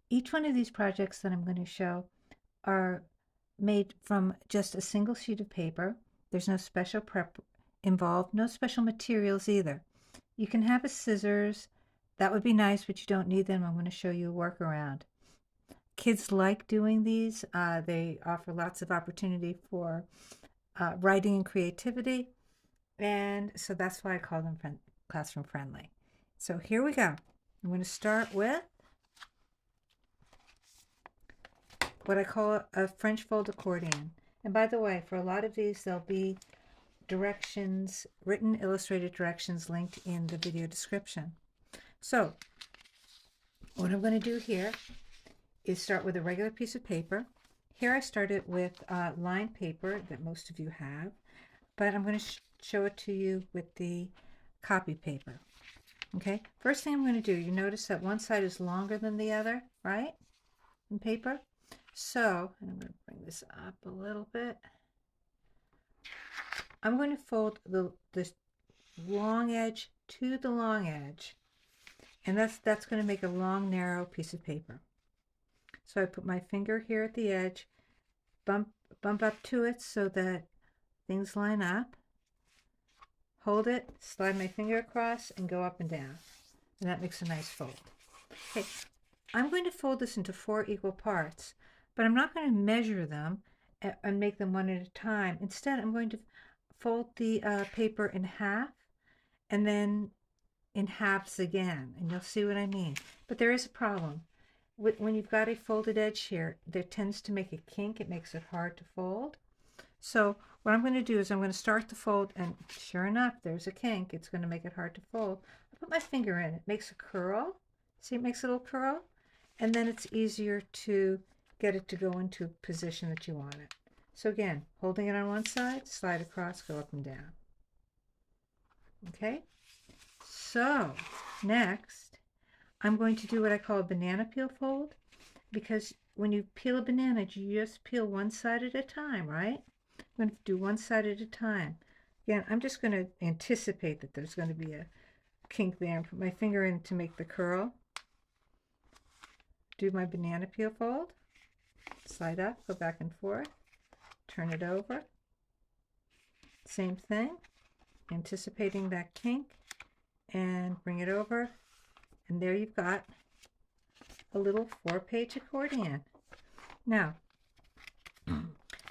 Each one of these projects that I'm going to show are made from just a single sheet of paper. There's no special prep involved, no special materials either. You can have a scissors. That would be nice, but you don't need them. I'm going to show you a workaround. Kids like doing these. They offer lots of opportunity for writing and creativity. And so that's why I call them classroom friendly. So here we go. I'm going to start with what I call a French fold accordion. And by the way, for a lot of these, there'll be directions, written illustrated directions linked in the video description. So what I'm going to do here is start with a regular piece of paper. Here I started with lined paper that most of you have, but I'm going to show it to you with the copy paper. Okay, first thing I'm going to do, you notice that one side is longer than the other, right, in paper? So, and I'm going to bring this up a little bit. I'm going to fold the long edge to the long edge, and that's going to make a long, narrow piece of paper. So I put my finger here at the edge, bump up to it so that things line up, hold it, slide my finger across, and go up and down. And that makes a nice fold. Okay, I'm going to fold this into 4 equal parts, but I'm not going to measure them and make them one at a time. Instead, I'm going to fold the paper in half and then in halves again, and you'll see what I mean. But there is a problem. When you've got a folded edge here, there tends to make a kink. It makes it hard to fold. So what I'm going to do is I'm going to start the fold, and sure enough, there's a kink. It's going to make it hard to fold. I put my finger in. It makes a curl. See, it makes a little curl. And then it's easier to get it to go into a position that you want it. So again, holding it on one side, slide across, go up and down. Okay? So next, I'm going to do what I call a banana peel fold, because when you peel a banana, you just peel one side at a time, right? I'm going to do one side at a time. Again, I'm just going to anticipate that there's going to be a kink there and put my finger in to make the curl. Do my banana peel fold, slide up, go back and forth, turn it over. Same thing, anticipating that kink, and bring it over. And there you've got a little 4-page accordion. Now,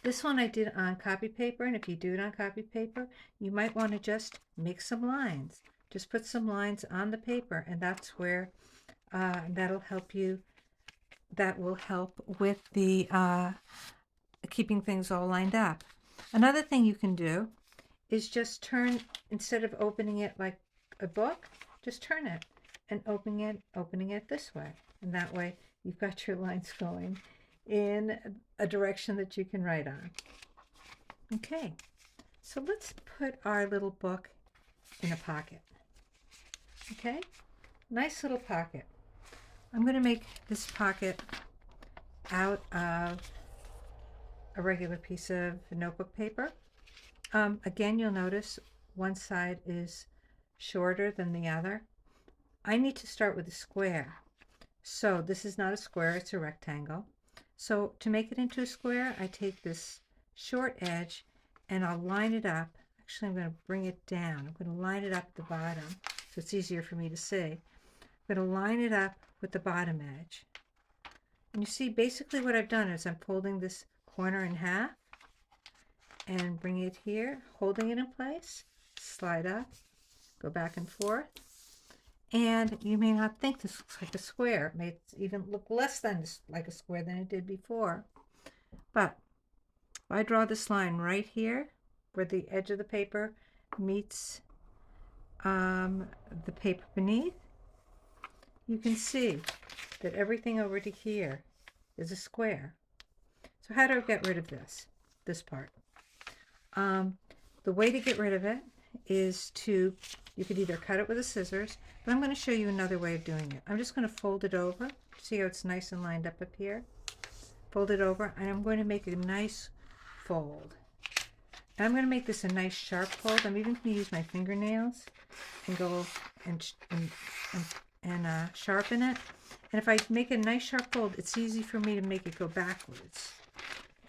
this one I did on copy paper, and if you do it on copy paper, you might want to just make some lines. Just put some lines on the paper, and that's where that'll help you. That will help with the keeping things all lined up. Another thing you can do is just turn, instead of opening it like a book, just turn it and opening it this way. And that way you've got your lines going in a direction that you can write on. Okay, so let's put our little book in a pocket. Okay, nice little pocket. I'm going to make this pocket out of a regular piece of notebook paper. Again, you'll notice one side is shorter than the other. I need to start with a square. So this is not a square, it's a rectangle. So to make it into a square, I take this short edge and I'll line it up. Actually, I'm going to bring it down. I'm going to line it up at the bottom so it's easier for me to see. I'm going to line it up with the bottom edge. And you see, basically what I've done is I'm folding this corner in half and bring it here, holding it in place, slide up, go back and forth. And you may not think this looks like a square. It may even look less than like a square than it did before. But if I draw this line right here, where the edge of the paper meets the paper beneath, you can see that everything over to here is a square. So how do I get rid of this part? The way to get rid of it is to, you could either cut it with a scissors, but I'm going to show you another way of doing it. I'm just going to fold it over. See how it's nice and lined up here? Fold it over, and I'm going to make a nice fold. And I'm going to make this a nice sharp fold. I'm even going to use my fingernails and go and sharpen it. And if I make a nice sharp fold, it's easy for me to make it go backwards.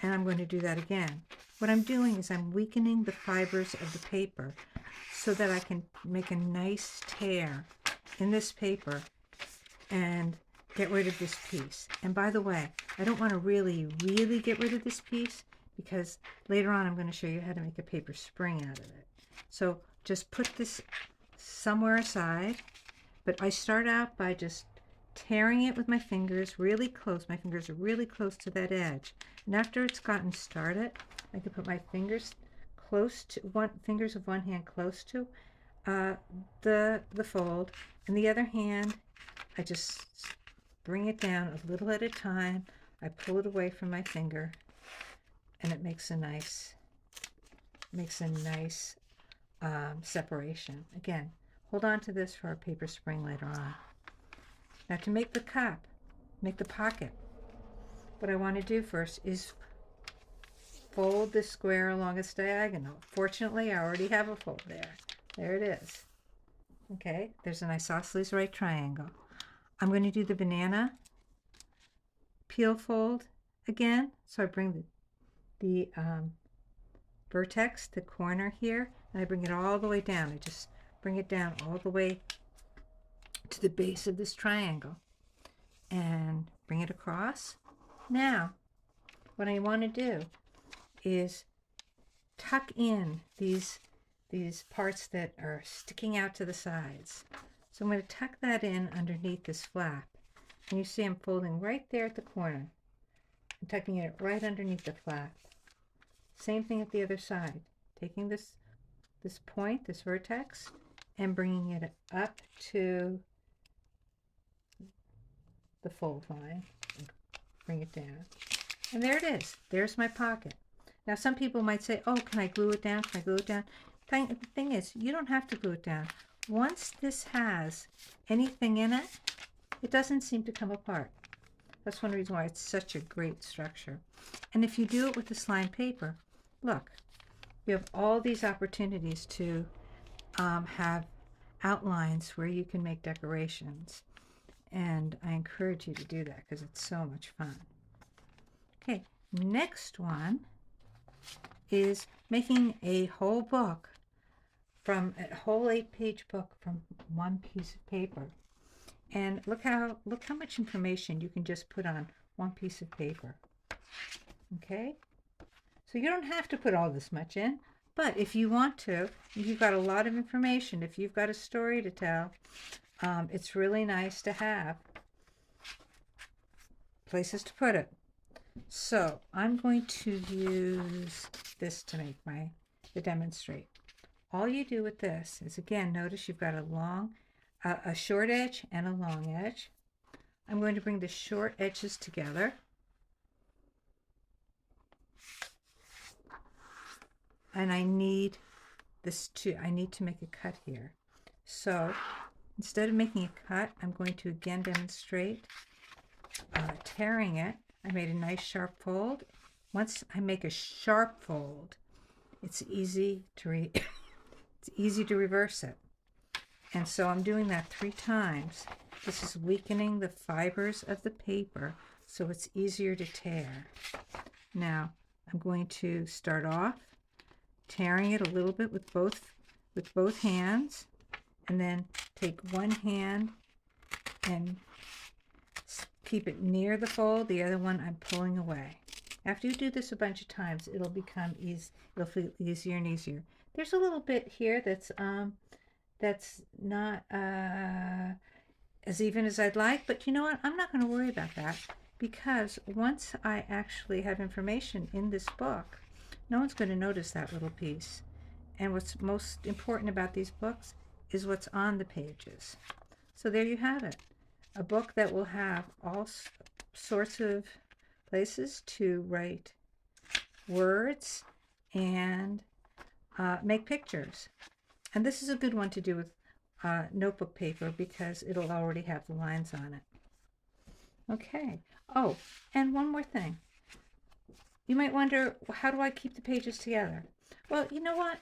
And I'm going to do that again. What I'm doing is I'm weakening the fibers of the paper so that I can make a nice tear in this paper and get rid of this piece. And by the way, I don't want to really get rid of this piece because later on I'm going to show you how to make a paper spring out of it. So just put this somewhere aside, but I start out by just tearing it with my fingers really close. My fingers are really close to that edge. And after it's gotten started, I can put my fingers close to fingers of one hand close to the fold, and the other hand I just bring it down a little at a time. I pull it away from my finger, and it makes a nice separation. Again, hold on to this for our paper spring later on. Now to make the cup, make the pocket, what I want to do first is fold the square along its diagonal. Fortunately, I already have a fold there. There it is. Okay, there's an isosceles right triangle. I'm going to do the banana peel fold again. So I bring the vertex, the corner here, and I bring it all the way down. I just bring it down all the way to the base of this triangle and bring it across. Now, what I want to do is tuck in these parts that are sticking out to the sides. So I'm going to tuck that in underneath this flap. And you see I'm folding right there at the corner and tucking it right underneath the flap. Same thing at the other side. Taking this point, this vertex, and bringing it up to the fold line. Bring it down. And there it is. There's my pocket. Now some people might say, oh, can I glue it down? Can I glue it down? The thing is, you don't have to glue it down. Once this has anything in it, it doesn't seem to come apart. That's one reason why it's such a great structure. And if you do it with this lined paper, look, you have all these opportunities to have outlines where you can make decorations. And I encourage you to do that because it's so much fun. Okay, next one is making a whole book from a whole 8-page book from one piece of paper. And look how much information you can just put on one piece of paper. Okay, so you don't have to put all this much in, but if you want to, if you've got a lot of information, if you've got a story to tell, it's really nice to have places to put it. So I'm going to use this to make to demonstrate. All you do with this is, again, notice you've got a short edge and a long edge. I'm going to bring the short edges together. And I need to make a cut here. So instead of making a cut, I'm going to again demonstrate tearing it. I made a nice sharp fold. Once I make a sharp fold, it's easy to reverse it. And so I'm doing that 3 times. This is weakening the fibers of the paper so it's easier to tear. Now I'm going to start off tearing it a little bit with both hands, and then take one hand and keep it near the fold, the other one I'm pulling away. After you do this a bunch of times, it'll become it'll feel easier and easier. There's a little bit here that's not as even as I'd like, but you know what? I'm not going to worry about that, because once I actually have information in this book, no one's going to notice that little piece. And what's most important about these books is what's on the pages. So there you have it. A book that will have all sorts of places to write words and make pictures. And this is a good one to do with notebook paper because it'll already have the lines on it. Okay. Oh, and one more thing. You might wonder, how do I keep the pages together? Well, you know what?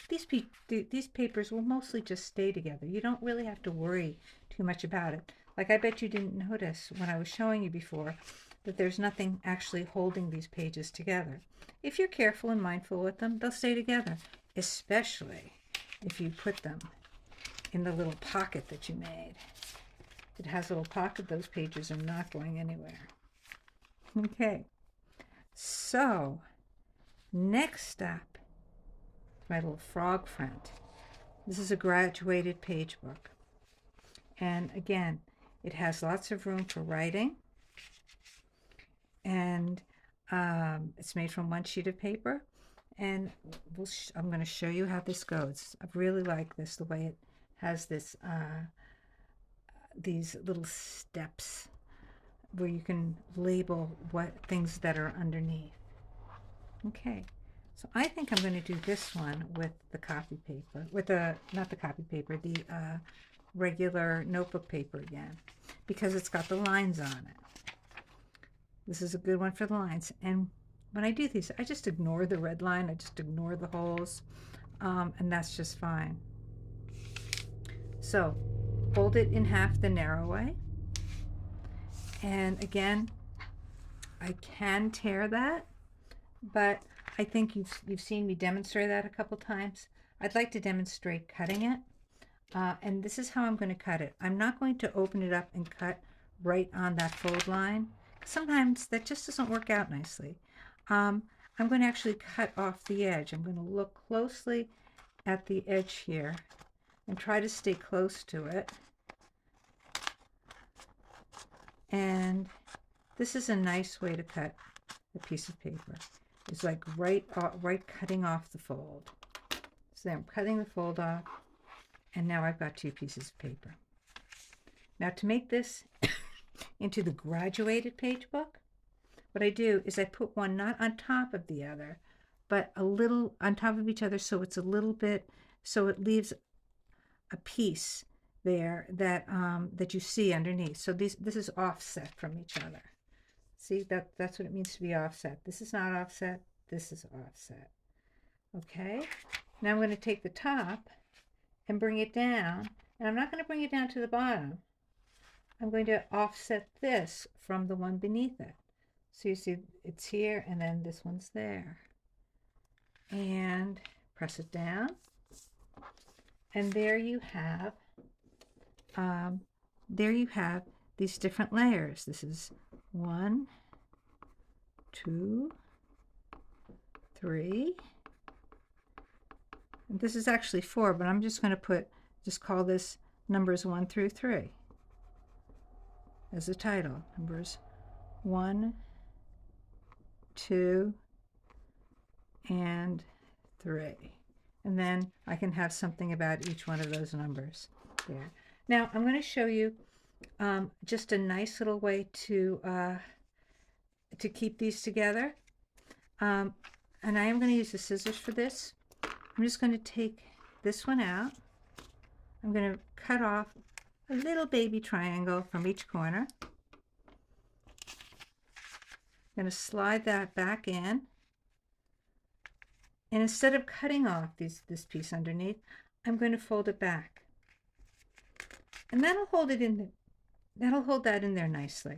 these papers will mostly just stay together. You don't really have to worry too much about it. Like, I bet you didn't notice when I was showing you before that there's nothing actually holding these pages together. If you're careful and mindful with them, they'll stay together, especially if you put them in the little pocket that you made. If it has a little pocket, those pages are not going anywhere. Okay, so next up, my little frog friend. This is a graduated page book. And again, it has lots of room for writing. And it's made from one sheet of paper. And I'm going to show you how this goes. I really like this, the way it has this these little steps where you can label what things that are underneath. Okay, so I think I'm going to do this one with the copy paper, with the, not the copy paper, the regular notebook paper again, because it's got the lines on it. This is a good one for the lines. And when I do these, I just ignore the red line, I just ignore the holes, and that's just fine. So fold it in half the narrow way. And again, I can tear that, but I think you've seen me demonstrate that a couple times. I'd like to demonstrate cutting it. And this is how I'm going to cut it. I'm not going to open it up and cut right on that fold line. Sometimes that just doesn't work out nicely. I'm going to actually cut off the edge. I'm going to look closely at the edge here and try to stay close to it. And this is a nice way to cut a piece of paper. It's like right cutting off the fold. So I'm cutting the fold off, and now I've got two pieces of paper. Now to make this into the graduated page book, what I do is I put one not on top of the other, but a little on top of each other, so it's a little bit, so it leaves a piece there that that you see underneath. So this is offset from each other. See, that's what it means to be offset. This is not offset, this is offset. Okay, now I'm going to take the top and bring it down, and I'm not going to bring it down to the bottom. I'm going to offset this from the one beneath it. So you see it's here, and then this one's there. And press it down, and there you have these different layers. This is 1, 2, 3, and this is actually 4, but I'm just going to call this numbers 1 through 3 as a title. Numbers 1, 2, and 3. And then I can have something about each one of those numbers there. Now I'm going to show you just a nice little way to keep these together. And I am going to use the scissors for this. I'm just going to take this one out. I'm going to cut off a little baby triangle from each corner. I'm going to slide that back in. And instead of cutting off this piece underneath, I'm going to fold it back. And that'll hold it in there. That'll hold that in there nicely.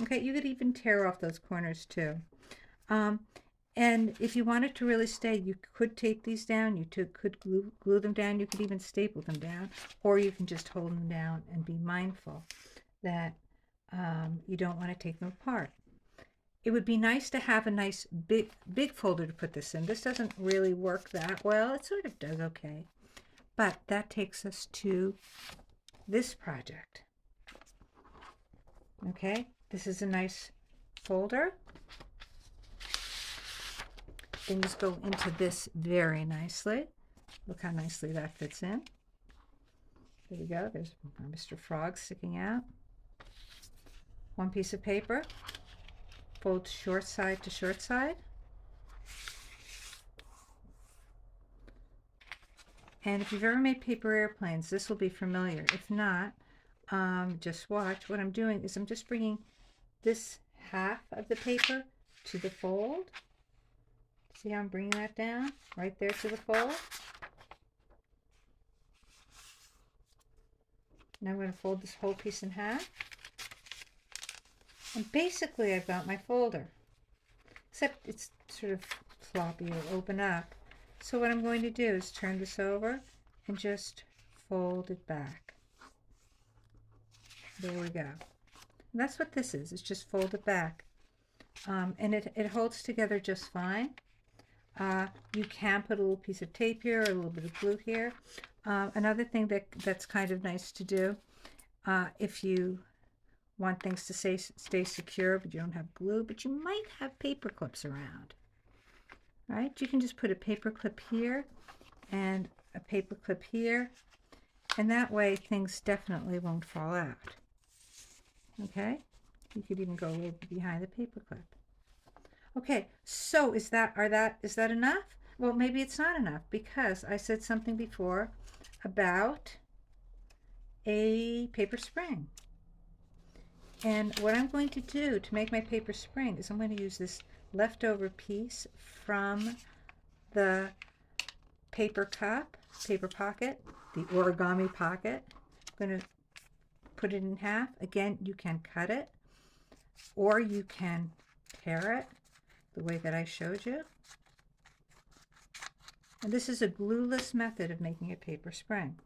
Okay, you could even tear off those corners too. And if you wanted to really stay, you could tape these down, you could glue them down, you could even staple them down, or you can just hold them down and be mindful that you don't want to take them apart. It would be nice to have a nice big folder to put this in. This doesn't really work that well. It sort of does okay. But that takes us to this project. Okay, this is a nice folder. Things go into this very nicely. Look how nicely that fits in. There we go. There's Mr. Frog sticking out. One piece of paper. Fold short side to short side. And if you've ever made paper airplanes, this will be familiar. If not, just watch. What I'm doing is I'm just bringing this half of the paper to the fold. See how I'm bringing that down right there to the fold? Now I'm going to fold this whole piece in half. And basically I've got my folder. Except it's sort of floppy, it'll open up. So what I'm going to do is turn this over and just fold it back. There we go. And that's what this is. It's just fold it back. And it holds together just fine. You can put a little piece of tape here or a little bit of glue here. Another thing that's kind of nice to do, if you want things to stay secure but you don't have glue, but you might have paper clips around, right? You can just put a paper clip here and a paper clip here, and that way things definitely won't fall out. Okay, you could even go a little bit behind the paper clip. Okay, so is that enough? Well, maybe it's not enough, because I said something before about a paper spring. And what I'm going to do to make my paper spring is I'm going to use this leftover piece from the paper pocket, the Origami Pocket. I'm going to put it in half. Again, you can cut it, or you can tear it the way that I showed you. And this is a glueless method of making a paper spring.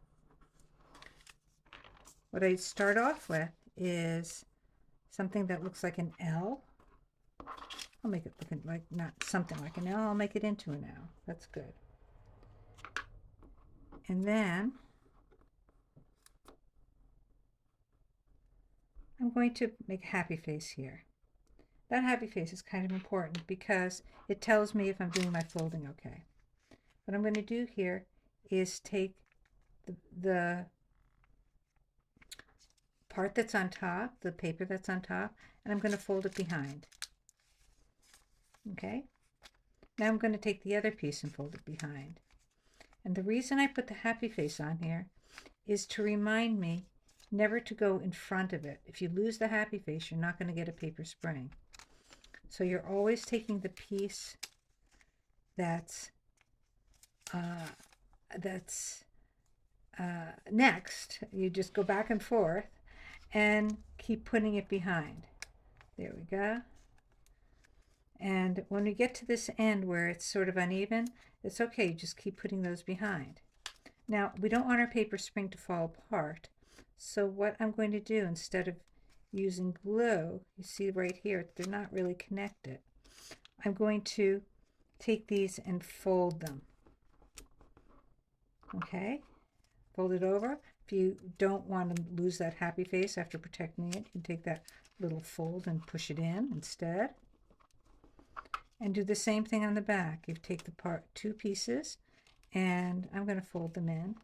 What I start off with is something that looks like an L. I'll make it look like not something like an L. I'll make it into an L. That's good. And then I'm going to make a happy face here. That happy face is kind of important because it tells me if I'm doing my folding okay. What I'm going to do here is take the part that's on top, the paper that's on top, and I'm going to fold it behind. Okay? Now I'm going to take the other piece and fold it behind. And the reason I put the happy face on here is to remind me never to go in front of it. If you lose the happy face, you're not going to get a paper spring. So you're always taking the piece that's next. You just go back and forth and keep putting it behind. There we go. And when we get to this end where it's sort of uneven, it's okay, just keep putting those behind. Now, we don't want our paper spring to fall apart, so what I'm going to do, instead of using glue, you see right here, they're not really connected. I'm going to take these and fold them. Okay, fold it over. If you don't want to lose that happy face after protecting it, you can take that little fold and push it in instead. And do the same thing on the back. You take the two pieces, and I'm going to fold them in.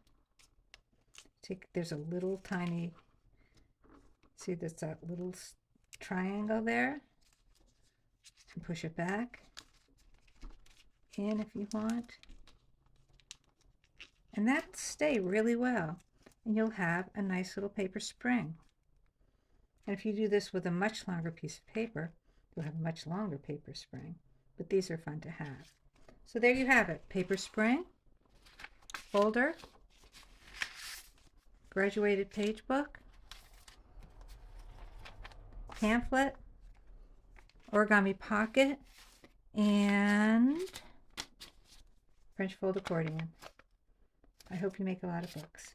There's a little tiny, see there's that little triangle there, and push it back in if you want. And that stay really well, and you'll have a nice little paper spring. And if you do this with a much longer piece of paper, you'll have a much longer paper spring. But these are fun to have. So there you have it. Paper spring, folder, graduated page book, pamphlet, Origami Pocket, and French fold accordion. I hope you make a lot of books.